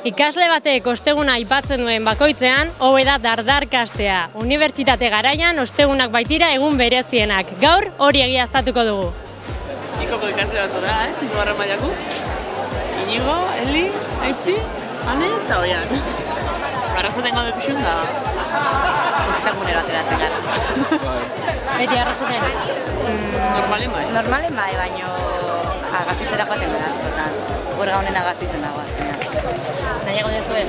Ikasle batek osteguna aipatzen duen bakoitzean, hobe da dardarkastea. Unibertsitate garaian ostegunak baitira egun berezienak. Gaur hori egiaztatuko dugu. Ikoko ikasle bat zora, ez? Hirugarren mailako. Inigo, Eli, Aitzi, Ane eta Oian. Arrasaten gaude pixun da ostegunero ateratzen gara. Beti arrasaten? Normalen bai. Normalen bai, baino Gaztizera joaten gara askotan. Huerga honena Gaztizen dago azkenean. Nahiago dezuen?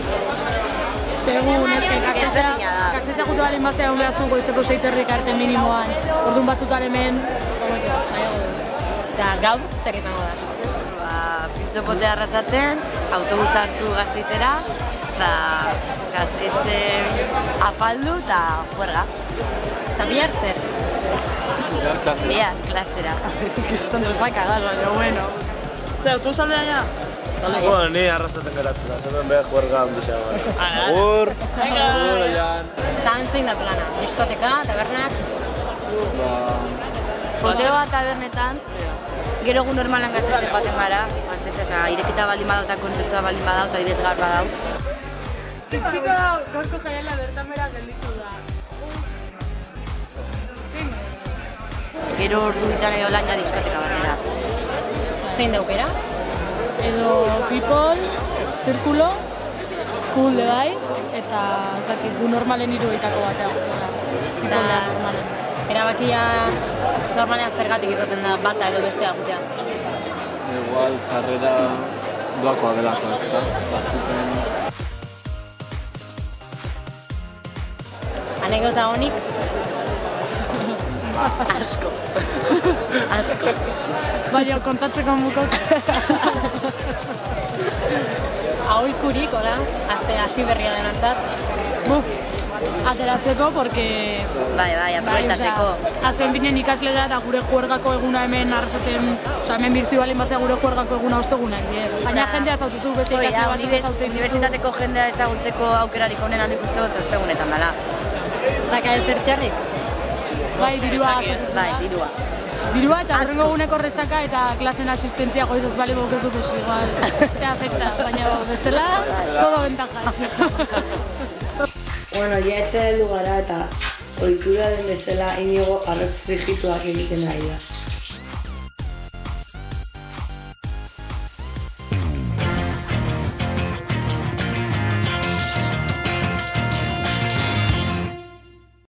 Segun, Gaztizea jutu balen bazea hon behazun goizeko 6 herrik arte minimoan. Orduan batzutaren hemen, nahiago du. Eta gaur, zer izango da? Pintzopote arrasaten, autobus hartu Gaztizera, eta Gaztizen afaldu eta huerga. Eta bihar zer? Bihar, klasera. Kriston desbakadas, baina bueno. Zer, autobus aldea ja? Bueno, ni arrasaten geratzen da, zemen behar juerga handizea gara. Agur! Agur, Oian! Eta zein da plana? Diskoteka, tabernak? Poteoa tabernetan, gero egun normalan Gaztetzen baten gara. Gaztetzen, irekita baldin badau eta kontzertua baldin badau, adibidez gaur badau. Txiko, gaurko jaiala bertan bera gelditu da. Gero ordu bitan edo lan ja diskoteka batera. Zein daukera? Edo People, Zirkulo, Cool de bai, eta ezakit gu normalen hiruetako batea. Eta erabakia normalean zergatik izaten da bata edo bestea gutea. Igual, sarrera doakoa delako, ez da? Batzuten... Anekdota honik? Asko. Asko. Baina kontatzeko mukok. Aholkurik, hola, hasi berria denantzat. Ateratzeko, porque... Bai, aprobetatzeko. Azken binen ikasle da eta gure juergako eguna hemen arrasaten, hemen birzi balin batzea gure juergako eguna ostegunak. Baina jendea zautuzu beste ikasle batzuk zautzen. Unibertsitateko jendea ezagutzeko aukerarik onenan ikuste dut ostegunetan dela. Zaka ez zer txarrik? Bai, dirua zautuzu da. Bai, dirua. Dirua eta horrengo eguneko resaka eta klasen asistentzia goizaz bali bokezu pues igual. Te afecta, baina bestela, todo ventajas. Bueno, ja etxe heldu gara eta ohitura den bezala Inigo arrotz frijituak egiten ari da.